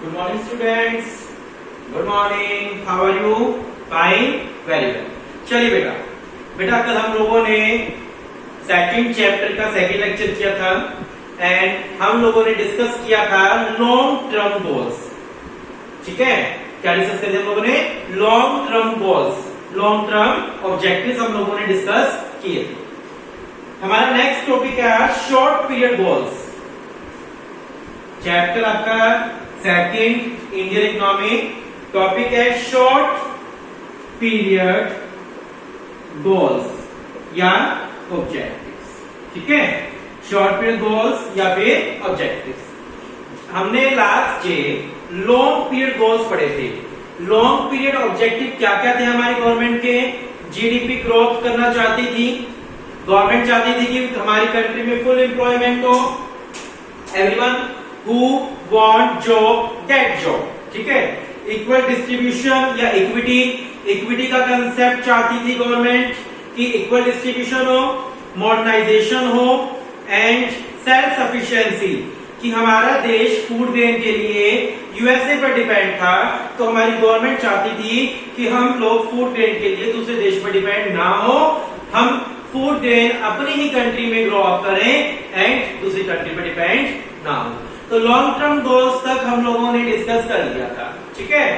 Good morning students. Good morning. How are you? Fine. Very well. चलिए बेटा कल हम लोगों ने सेकंड चैप्टर का सेकंड लेक्चर किया था एंड हम लोगों ने डिस्कस किया था लॉन्ग टर्म गोल्स. ठीक है, क्या डिस्कस किया हम लोगों ने? Long term goals, long term objectives हम लोगों ने डिस्कस किए. हमारा नेक्स्ट टॉपिक है शॉर्ट पीरियड गोल्स. चैप्टर आपका सेकंड इंडियन इकोनॉमी, टॉपिक है शॉर्ट पीरियड गोल्स या ऑब्जेक्टिव्स. ठीक है, शॉर्ट पीरियड गोल्स या फिर ऑब्जेक्टिव्स. हमने last day long period goals पढ़े थे. लॉन्ग पीरियड ऑब्जेक्टिव क्या क्या थे हमारी गवर्नमेंट के? जीडीपी ग्रोथ करना चाहती थी गवर्नमेंट, चाहती थी कि हमारी कंट्री में फुल एम्प्लॉयमेंट हो. Everyone who want job get job. ठीक है, इक्वल डिस्ट्रीब्यूशन या इक्विटी का कंसेप्ट चाहती थी गवर्नमेंट कि इक्वल डिस्ट्रीब्यूशन हो, मॉडर्नाइजेशन हो एंड सेल्फ सफिशिएंसी, कि हमारा देश फूड ग्रेन के लिए यूएसए पर डिपेंड था, तो हमारी गवर्नमेंट चाहती थी कि हम लोग फूड ग्रेन के लिए दूसरे देश पर डिपेंड ना हो, हम फूड ग्रेन अपनी ही कंट्री में ग्रो अप करें एंड दूसरी कंट्री पर डिपेंड ना हो. तो लॉन्ग टर्म गोल्स तक हम लोगों ने डिस्कस कर लिया था. ठीक है,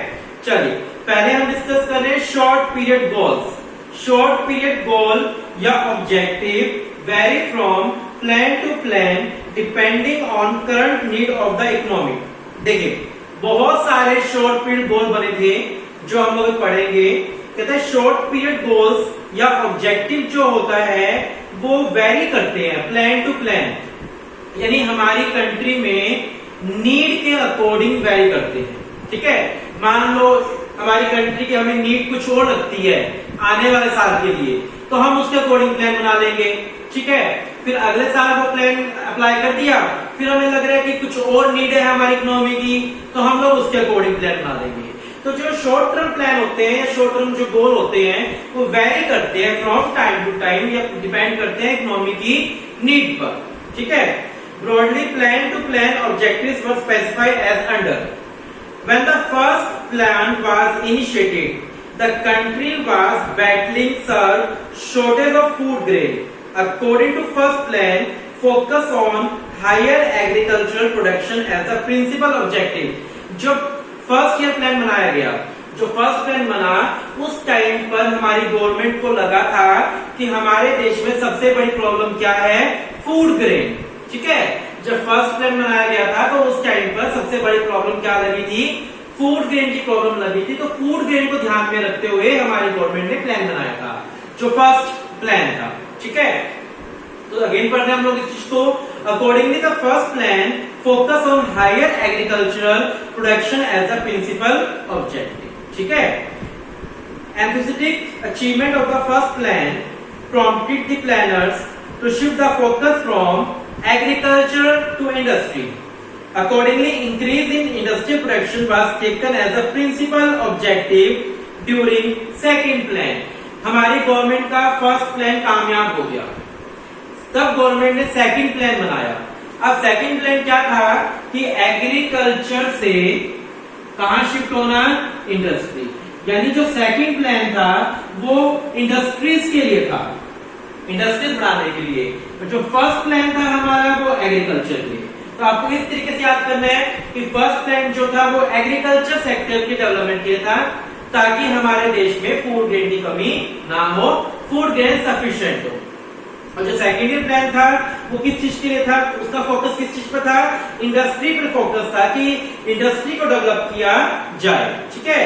चलिए पहले हम डिस्कस कर रहे हैं short period goals. Short period goal या objective vary from plan to plan depending on current need of the economy. देखिए बहुत सारे शॉर्ट पीरियड गोल बने थे जो हम लोग पढ़ेंगे. कहते हैं शॉर्ट पीरियड गोल्स या ऑब्जेक्टिव जो होता है वो वेरी करते हैं प्लान टू प्लान, यानी हमारी कंट्री में नीड के अकॉर्डिंग वेरी करते हैं. ठीक है, मान लो हमारी कंट्री की हमें नीड कुछ और लगती है आने वाले साल के लिए, तो हम उसके अकॉर्डिंग प्लान बना लेंगे. ठीक है, फिर अगले साल वो प्लान अप्लाई कर दिया, फिर हमें लग रहा है कि कुछ और नीड है हमारी इकोनॉमी की, तो हम लोग उसके अकॉर्डिंग प्लान बना लेंगे. तो जो शॉर्ट टर्म प्लान होते हैं या शॉर्ट टर्म जो गोल होते हैं वो वेरी करते हैं फ्रॉम टाइम टू टाइम या डिपेंड करते हैं इकोनॉमी की नीड पर. ठीक है, broadly plan to plan objectives were specified as under. When the first plan was initiated, the country was battling shortage of food grain. According to first plan, focus on higher agricultural production as the principal objective. जब first year plan बनाया गया, जो first plan बना उस time पर हमारी government को लगा था कि हमारे देश में सबसे बड़ी प्रॉब्लम क्या है? Food grain. ठीक है, जब फर्स्ट प्लान बनाया गया था तो उस टाइम पर सबसे बड़ी प्रॉब्लम क्या लगी थी? फूड ग्रेन की प्रॉब्लम लगी थी. तो फूड ग्रेन को ध्यान में रखते हुए हमारी गवर्नमेंट ने प्लान बनाया था जो फर्स्ट प्लान था. ठीक है, तो अगेन पढ़ते हैं हम लोग इस चीज को. Accordingly the first plan focus on higher agricultural production as the principal objective. ठीक है, emphatic achievement of the first plan prompted the planners to shift the focus from agriculture to industry. Accordingly, increase in industrial production was taken as a principal objective during second plan. हमारी government का first plan कामयाब हो गया, तब government ने second plan बनाया. अब second plan क्या था कि एग्रीकल्चर से कहां शिफ्ट होना? इंडस्ट्री. यानी जो सेकंड प्लान था वो इंडस्ट्रीज के लिए था, इंडस्ट्रीज बढ़ाने के लिए. जो फर्स्ट प्लान था हमारा वो एग्रीकल्चर के लिए. तो आपको इस तरीके से याद करना है कि फर्स्ट प्लान जो था वो एग्रीकल्चर सेक्टर के डेवलपमेंट के लिए था, ताकि हमारे देश में फूड ग्रेन की कमी ना हो, फूड ग्रेन सफिशिएंट हो. और जो सेकेंड ईयर प्लान था वो किस चीज के लिए था? उसका फोकस किस चीज पर था? इंडस्ट्री पर फोकस था कि इंडस्ट्री को डेवलप किया जाए. ठीक है,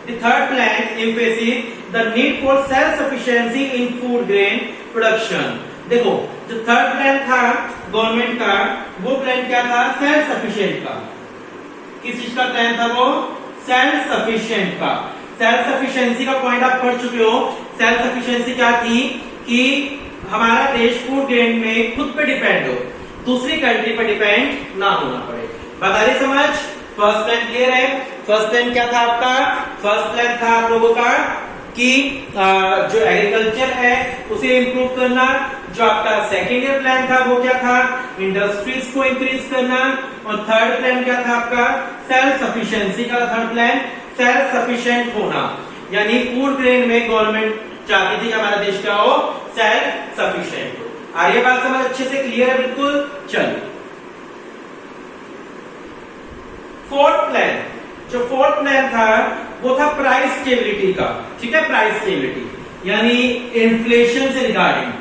The third plan emphasizes the need for self-sufficiency in food grain production. देखो जो थर्ड प्लान था गवर्नमेंट का, वो प्लान क्या था? सेल्फ सफिशिएंट का. किस चीज का प्लान था वो? सेल्फ सफिशिएंट का. सेल्फ सफिशिएंसी का पॉइंट आप पढ़ चुके हो. सेल्फ सफिशिएंसी क्या थी कि हमारा देश फूड ग्रेन में खुद पे डिपेंड हो, दूसरी कंट्री पर डिपेंड ना होना पड़े. बता रही समझ? फर्स्ट प्लान क्लियर है? फर्स्ट प्लान क्या था आपका? फर्स्ट प्लान था आप लोगों का कि जो एग्रीकल्चर है उसे इंप्रूव करना, जो आपका सेकेंड ईयर प्लान था वो क्या था, इंडस्ट्रीज को इंक्रीज करना, और थर्ड प्लान क्या था आपका, सेल्फ सफिशिएंसी का थर्ड प्लान सेल्फ सफिशिएंट होना, यानी फूड ग्रेन में गवर्नमेंट चाहती थी कि हमारा देश क्या हो, सेल्फ सफिशिएंट हो। आ रही है बात समझ, अच्छे से क्लियर है बिल्कुल। चलिए फोर्थ प्लान, जो फोर्थ प्लान था वो था प्राइस स्टेबिलिटी का, ठीक है, प्राइस स्टेबिलिटी यानी इन्फ्लेशन से रिगार्डिंग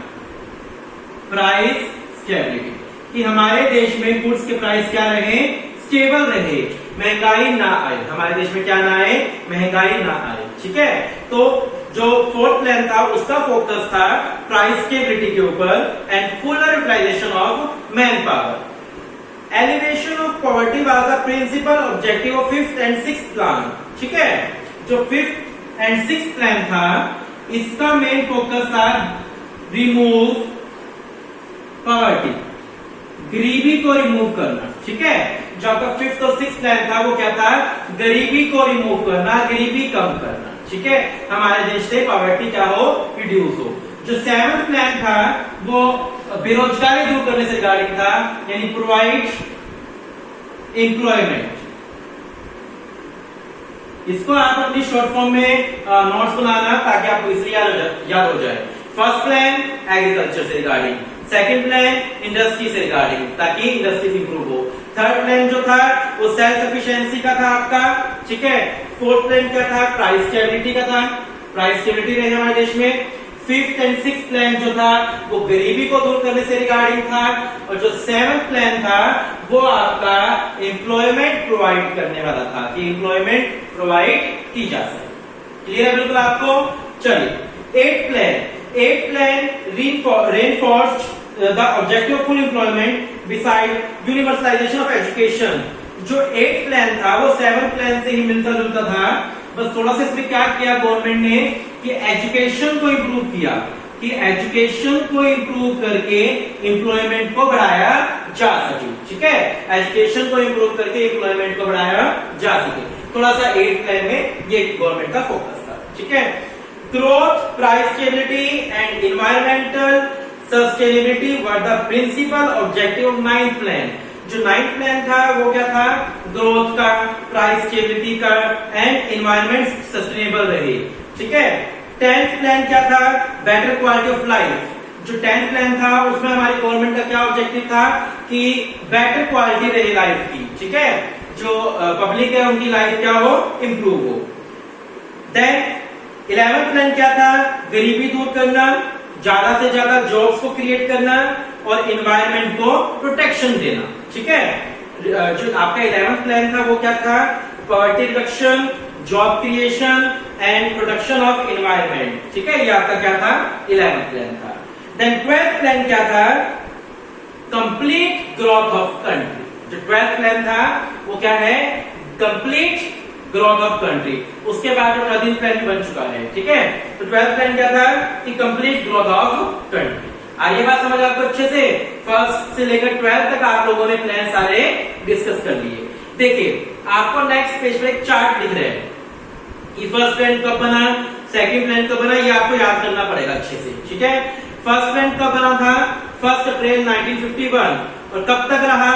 प्राइस स्टेबिलिटी, कि हमारे देश में गुड्स के प्राइस क्या रहे, स्टेबल रहे, महंगाई ना आए, हमारे देश में क्या ना आए, महंगाई ना आए, ठीक है। तो जो फोर्थ प्लान था उसका फोकस था प्राइस स्टेबिलिटी के ऊपर and fuller utilisation of man power. Elevation of poverty was the principal objective of fifth and sixth plan, ठीक है। जो फिफ्थ एंड सिक्स्थ प्लान था इसका मेन फोकस था रिमूव पॉवर्टी, गरीबी को रिमूव करना, ठीक है। जो आपका फिफ्थ और सिक्स्थ प्लान था वो क्या था, गरीबी को रिमूव करना, गरीबी कम करना, ठीक है, हमारे देश से पॉवर्टी क्या हो, रिड्यूस हो। जो सेवंथ प्लान था वो बेरोजगारी दूर करने से रिगार्डिंग था, यानी प्रोवाइड एम्प्लॉयमेंट। इसको आप अपनी शॉर्ट फॉर्म में नोट्स बनाना ताकि आपको इसलिए याद हो जाए। फर्स्ट प्लान एग्रीकल्चर से रिगार्डिंग, सेकंड प्लान इंडस्ट्री से रिगार्डिंग ताकि इंडस्ट्रीज इंप्रूव हो, थर्ड प्लान जो था वो सेल्फ सफिशिएंसी का था आपका, ठीक है। फोर्थ प्लान क्या था, प्राइस स्टेबिलिटी का था, प्राइस स्टेबिलिटी रहे हमारे देश में। फिफ्थ एंड सिक्स्थ प्लान जो था वो गरीबी को दूर करने से रिगार्डिंग था, और जो सेवंथ प्लान था वो आपका एम्प्लॉयमेंट प्रोवाइड करने वाला था कि एम्प्लॉयमेंट प्रोवाइड की जा सके। क्लियर है बिल्कुल आपको। चलिए eight plan reinforced the objective of full employment beside universalization of education। जो एट प्लान था वो सेवंथ प्लान से ही मिलता जुलता था, बस थोड़ा सा इसमें क्या किया गवर्नमेंट ने कि एजुकेशन को इंप्रूव किया, कि एजुकेशन को इंप्रूव करके एम्प्लॉयमेंट को बढ़ाया जा सके, ठीक है, एजुकेशन को इंप्रूव करके एम्प्लॉयमेंट को बढ़ाया जा सके। थोड़ा सा एट प्लान में ये गवर्नमेंट का फोकस था, ठीक है। Growth, price stability and environmental sustainability were the principal objective of ninth plan. जो नाइन्थ प्लान था वो क्या था, ग्रोथ का, प्राइस स्टेबिलिटी का एंड इन्वायरमेंट सस्टेनेबल रहे, ठीक है। टेंथ प्लान क्या था, बेटर क्वालिटी ऑफ लाइफ। जो टेंथ प्लान था उसमें हमारी गवर्नमेंट का क्या ऑब्जेक्टिव था कि बेटर क्वालिटी रहे लाइफ की, ठीक है, जो पब्लिक है उनकी लाइफ क्या हो, इंप्रूव हो। देन 11th प्लान क्या था, गरीबी दूर करना, ज्यादा से ज्यादा जॉब्स को क्रिएट करना और इन्वायरमेंट को प्रोटेक्शन देना, ठीक है। जो आपका 11th प्लान था वो क्या था, poverty reduction, job creation and protection of environment, ठीक है, ये आपका क्या था, 11th प्लान था। देन 12th प्लान क्या था, कंप्लीट ग्रोथ ऑफ कंट्री। जो 12th प्लान था वो क्या है, कंप्लीट ग्रोथ ऑफ कंट्री। उसके बाद जो 13th प्लान बन चुका है, ठीक है। तो 12th प्लान क्या था कि कंप्लीट ग्रोथ ऑफ कंट्री। आइए बात समझ आपको अच्छे से, फर्स्ट से लेकर 12th तक आप लोगों ने प्लान सारे डिस्कस कर लिए। देखिए आपको नेक्स्ट पेज पे एक चार्ट दिख रहा है कि फर्स्ट प्लान कब बना, सेकंड प्लान कब बना, ये आपको याद करना पड़ेगा अच्छे से, ठीक है। फर्स्ट प्लान कब बना था, 1 अप्रैल 1951 और कब तक रहा,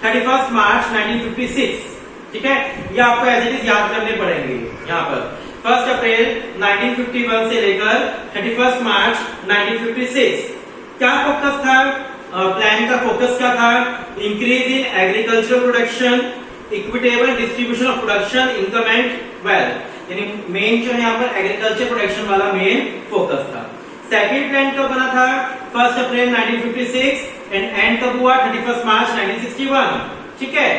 31 मार्च 1956, ठीक है। ये आपको एज इट इज याद करने पड़ेंगे। यहाँ पर 1 अप्रैल 1951 से लेकर 31 मार्च 1956 क्या फोकस था, प्लान का फोकस क्या था, increase in agriculture production, equitable distribution of production, income and wealth, यानी मेन जो है यहाँ पर एग्रीकल्चर प्रोडक्शन वाला मेन फोकस था। सेकेंड प्लान कब बना था, 1 अप्रैल 1956 एंड कब हुआ, 31 मार्च 1961, ठीक है।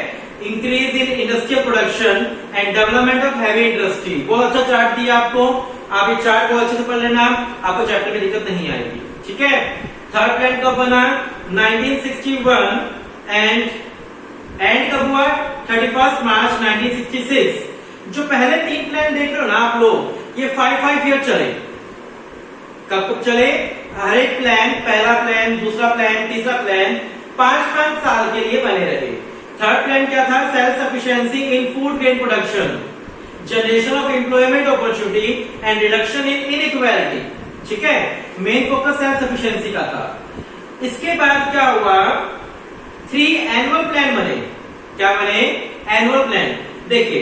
Increase in industrial production and development of heavy industry, बहुत अच्छा चार्ट दिया आपको, आप ये चार्ट बहुत अच्छे से पढ़ लेना, आपको चैप्टर में दिक्कत नहीं आएगी, ठीक है। थर्ड प्लान कब बना, 1961 एंड कब हुआ, 31 मार्च 1966। जो पहले 3 प्लान देख रहे हो ना आप लोग, ये 5 ईयर चले, कब चले, हर एक प्लान, पहला प्लान, दूसरा प्लान, तीसरा प्लान 5 साल के लिए बने रहे। थर्ड प्लान क्या था, self sufficiency in food grain production, generation of employment opportunity and reduction in inequality, ठीक है। मेन फोकस सेल्फ सफिशिएंसी का था। इसके बाद क्या हुआ, 3 एनुअल प्लान बने। क्या बने? Annual plan. देखिए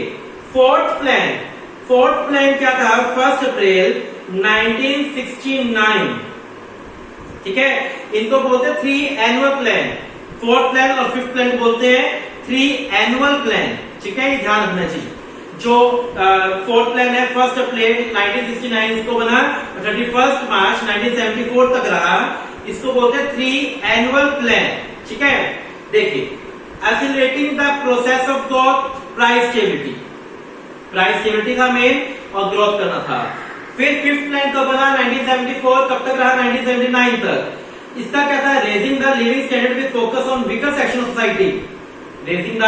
फोर्थ प्लान क्या था? 1 अप्रैल 1969। ठीक है, इनको बोलते हैं 3 एनुअल प्लान। फोर्थ प्लान और फिफ्थ प्लान बोलते हैं 3 एनुअल प्लान। ठीक है, ये ध्यान रखना चाहिए। जो फोर्थ प्लान है 1 अप्रैल 1969 इसको बना, 31 मार्च 1974 तक रहा, इसको बोलते हैं 3 एनुअल प्लान। ठीक है, देखिए accelerating the process of growth, price stability था मेन और ग्रोथ करना था। फिर फिफ्थ प्लान कब बना? 1974। कब तक रहा? 1979 तक। इसका क्या था? Raising the living standard with focus on weaker section of society. Raising the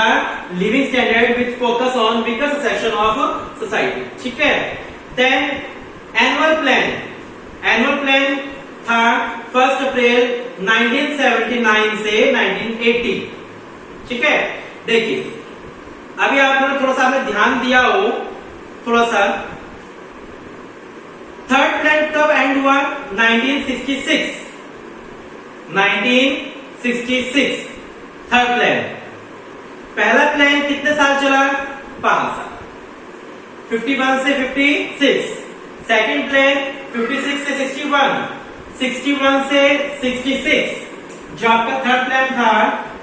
living standard with focus on weaker section of society. ठीक है, देन एनुअल प्लान था 1 अप्रैल 1979 से 1980। ठीक है, देखिए अभी आपने थोड़ा सा आपने ध्यान दिया हो, थोड़ा सा थर्ड प्लान कब एंड हुआ? 1966। Third plan. पहला प्लान कितने साल चला? 5 साल, 51 से 56। सेकंड प्लान 56 से 61, 61 से 66। जो आपका थर्ड प्लान था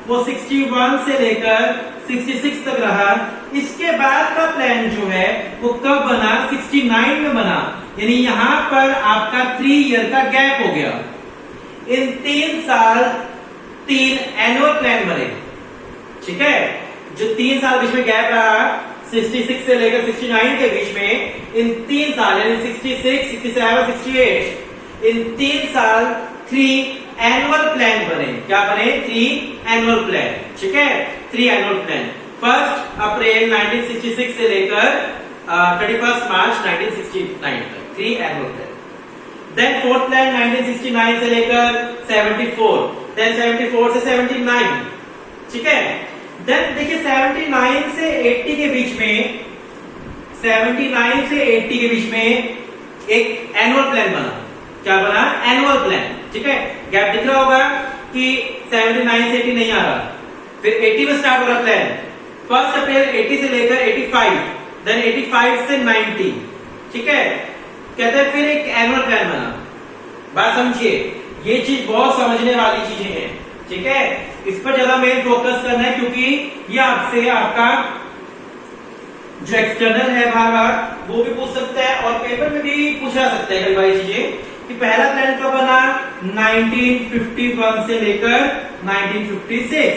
वो 61 से लेकर 66 तक रहा। इसके बाद का प्लान जो है वो कब बना? 69 में बना। यानी यहां पर आपका 3 ईयर का गैप हो गया। इन 3 साल 3 एनुअल प्लान बने। ठीक है, जो 3 साल बीच में गैप रहा 66 से लेकर 69 के बीच में, इन 3 साल यानी 66, 67, 68, इन 3 साल 3 एनुअल प्लान बने। क्या बने? 3 एनुअल प्लान। ठीक है, 3 एनुअल प्लान 1 अप्रैल 1966 से लेकर 31 मार्च 1969 तक 3 annual plan. Then fourth plan 1969 से लेकर 74, देन 74 से 79। ठीक है, देन देखिए 79 से 80 के बीच में, 79 से 80 के बीच में एक एनुअल प्लान बना। क्या बना? Annual plan. ठीक है, गैप दिख रहा होगा कि 79 से 80 नहीं आ रहा, फिर 80 में स्टार्ट हो रहा प्लान। 1 अप्रैल 80 से लेकर 85, देन 85 से 90। ठीक है, कहते हैं फिर एक एनुअल प्लान बना। बात समझिए, ये चीज बहुत समझने वाली चीजें हैं। ठीक है, इस पर ज्यादा मेन फोकस करना है क्योंकि ये आपसे आपका जो एक्सटर्नल है बार वो भी पूछ सकता है और पेपर में भी पूछा सकता है कई बार चीजें कि पहला प्लान कब बना? 1951 से लेकर 1956,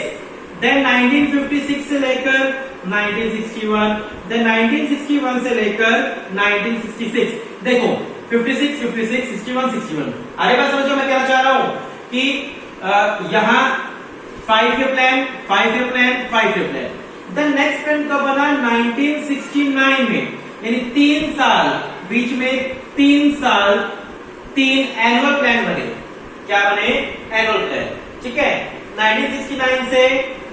देन 1956 से लेकर 1961, देन 1961 से लेकर 1966। देखो 56, 56, 61, 61। अरे बात समझो मैं क्या चाह रहा हूं कि यहां 5 year plan, 5 year plan, 5 year plan. Then next plan कब बना? 1969 में, यानी 3 साल बीच में 3 साल 3 एनुअल प्लान बने। क्या बने? Annual plan. ठीक है, 1969 से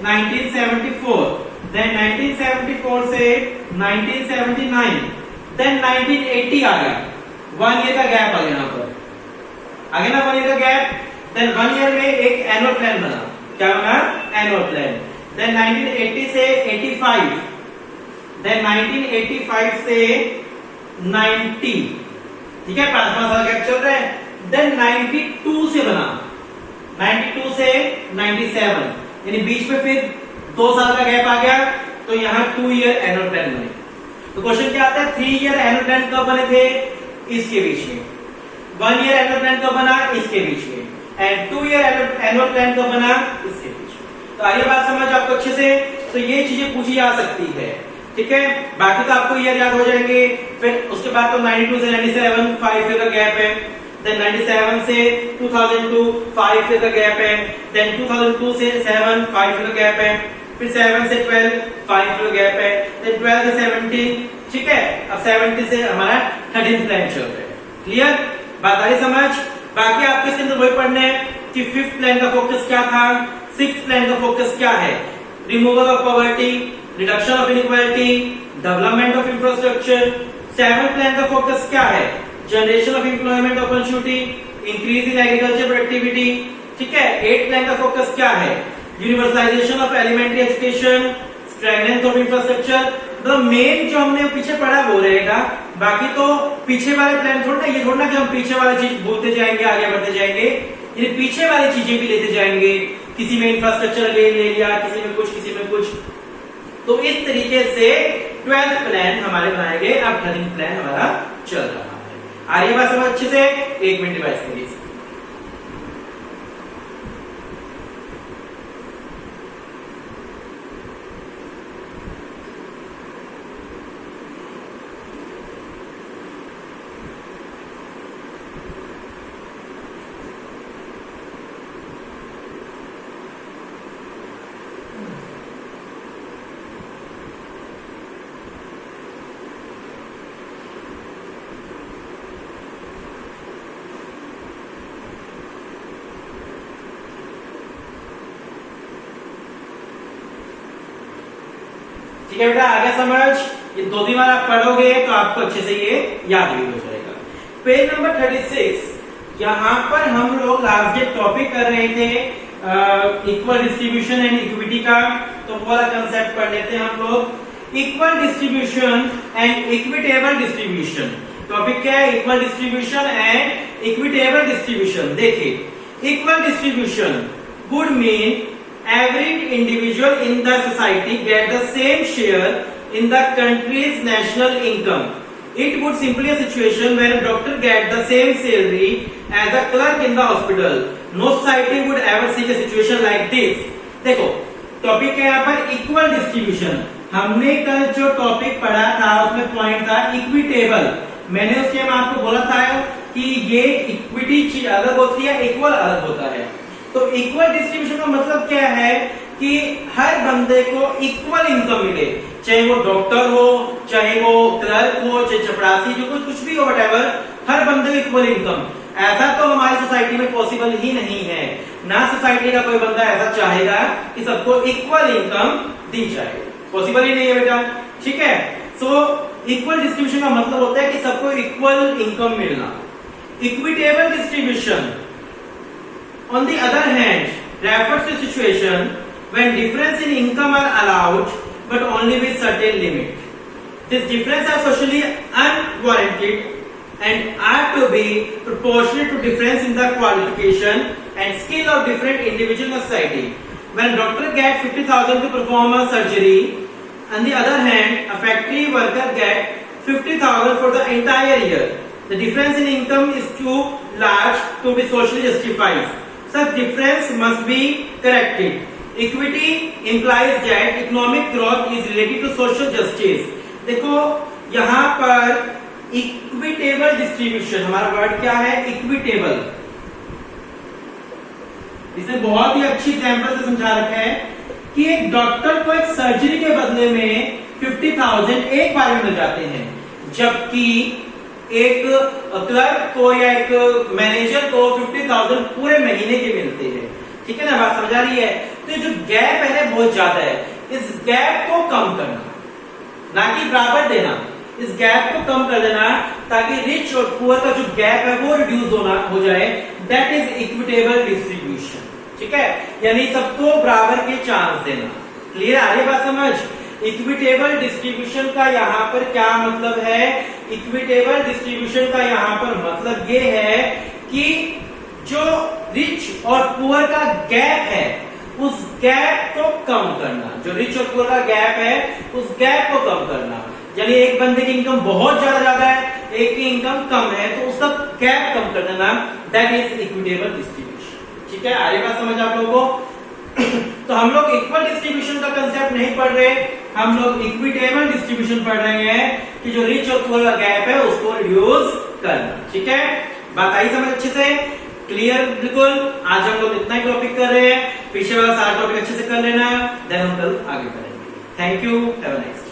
1974, देन 1974 से 1979, देन 1980 आ गया। 1 ईयर का गैप आ गया यहाँ पर, आ गया ना 1 ईयर का गैप। देन 1 ईयर में एक एनुअल प्लान बना। क्या बना? Annual plan. देन 1980 से 85, देन 1985 से 90। ठीक है, 5 साल गैप चल रहा है। देन 92 से बना, 92 से 97, यानी बीच में फिर 2 साल का गैप आ गया, तो यहाँ 2 ईयर एनुअल प्लान बने। तो क्वेश्चन क्या आता है? 3 ईयर एनुअल प्लान कब बने थे? इसके बीच में। 1 ईयर एनुअल प्लान कब बना? इसके बीच में। एंड 2 ईयर एनुअल प्लान कब बना? इसके बीच में। तो आइए बात समझ आपको अच्छे से, तो ये चीजें पूछी जा सकती है। ठीक है, बाकी तो आपको ईयर याद हो जाएंगे। फिर उसके बाद तो 92 से 97 5 ईयर का गैप है। देन 97 से 2002 5 ईयर का गैप है। देन 2002 से 7 5 ईयर का गैप है। फिर 7 से 12 5 ईयर का गैप है। देन 12 से 17। ठीक है, अब 70 से हमारा 13th प्लान चल रहा है। क्लियर? बात आई समझ? बाकी आपको इसके अंदर वही पढ़ना है कि 5th प्लान का फोकस क्या था, 6th प्लान का फोकस क्या है। Removal of poverty, reduction of inequality, development of infrastructure. 7th plan का फोकस क्या है? Generation of employment opportunity, increase in agriculture productivity, ठीक है, 8th प्लान का फोकस क्या है? Universalisation of elementary education, strengthening of infrastructure, मतलब मेन जो हमने पीछे पढ़ा वो रहेगा। बाकी तो पीछे वाले प्लान थोड़ा, ये थोड़ा कि हम पीछे वाली चीज बोलते जाएंगे, आगे बढ़ते जाएंगे, ये पीछे वाली चीजें भी लेते जाएंगे। किसी में इंफ्रास्ट्रक्चर ले लिया, किसी में कुछ, किसी में कुछ। तो इस तरीके से 12th प्लान हमारे बनाए गए। अब 13th प्लान हमारा चल रहा है। आ रही बात समझ अच्छे से? 1 मिनट डिवाइस करिए। ठीक है बेटा, आगे समझ। ये 2 दिन बाद आप पढ़ोगे तो आपको अच्छे से ये याद भी हो जाएगा। पेज नंबर 36, यहाँ पर हम लोग लास्ट डे टॉपिक कर रहे थे इक्वल डिस्ट्रीब्यूशन एंड इक्विटी का। तो वो वाला कंसेप्ट पढ़ लेते हैं हम लोग। Equal distribution and equitable distribution. Topic क्या है? Equal distribution and equitable distribution. देखिए, equal distribution would mean every individual in the society get the same share in the country's national income. It would simply a situation where a doctor get the same salary as a clerk in the hospital. No society would ever see a situation like this. देखो, topic है यहाँ पर equal distribution. हमने कल जो topic पढ़ा था उसमें पॉइंट था इक्विटेबल। मैंने उसके में आपको बोला था कि ये इक्विटी चीज अलग होती है, इक्वल अलग होता है। तो इक्वल डिस्ट्रीब्यूशन का मतलब क्या है कि हर बंदे को इक्वल इनकम मिले, चाहे वो डॉक्टर हो, चाहे वो क्लर्क हो, चाहे चपरासी, जो कुछ भी हो, व्हाटएवर, हर बंदे को इक्वल इनकम। ऐसा तो हमारी सोसाइटी में पॉसिबल ही नहीं है। ना सोसाइटी का कोई बंदा ऐसा चाहेगा कि सबको इक्वल इनकम दी जाए, पॉसिबल ही नहीं है बेटा। ठीक है, सो इक्वल डिस्ट्रीब्यूशन का मतलब होता है कि सबको इक्वल इनकम मिलना। Equitable distribution on the other hand refers to situation when difference in income are allowed but only with certain limit. This difference are socially unwarranted and are to be proportionate to difference in the qualification and skill of different individuals in the society. When a doctor gets 50,000 to perform a surgery, on the other hand a factory worker gets 50,000 for the entire year, the difference in income is too large to be socially justified. Such difference must be corrected. Equity implies that economic growth is related to social justice. देखो यहाँ पर equitable distribution, हमारा word क्या है? Equitable. इसे बहुत ही अच्छी example से समझा रखा है कि एक डॉक्टर को एक सर्जरी के बदले में 50,000 एक बार में मिल जाते हैं, जबकि एक क्लर्क को या एक मैनेजर को 50,000 पूरे महीने के मिलते हैं। ठीक है ना, बात समझ आ रही है? तो ये जो गैप है ना बहुत ज्यादा है, इस गैप को कम करना, ना कि बराबर देना, इस गैप को कम कर देना ताकि रिच और पुअर का जो गैप है वो रिड्यूस हो जाए। That is equitable distribution. ठीक है, यानी सबको बराबर के चांस देना। क्लियर आ रही बात समझ? इक्विटेबल डिस्ट्रीब्यूशन का यहाँ पर क्या मतलब है? इक्विटेबल डिस्ट्रीब्यूशन का यहाँ पर मतलब ये है कि जो रिच और पुअर का गैप है उस गैप को कम करना। जो रिच और पुअर का गैप है उस गैप को कम करना, यानी एक बंदे की इनकम बहुत ज्यादा है, एक की इनकम कम है, तो उसका गैप कम कर देना। That is equitable distribution. ठीक है, आगे बात समझ आप लोगों को? तो हम लोग इक्वल डिस्ट्रीब्यूशन का कंसेप्ट नहीं पढ़ रहे, हम लोग इक्विटेबल डिस्ट्रीब्यूशन पढ़ रहे हैं कि जो रिच और पुअर का गैप है उसको रिड्यूस करना। ठीक है, बात आई समझ अच्छे से? क्लियर? बिल्कुल। आज हम लोग इतना ही टॉपिक कर रहे हैं, पीछे वाला सारा टॉपिक अच्छे से कर लेना, देन हम कल आगे करेंगे। Thank you, have a nice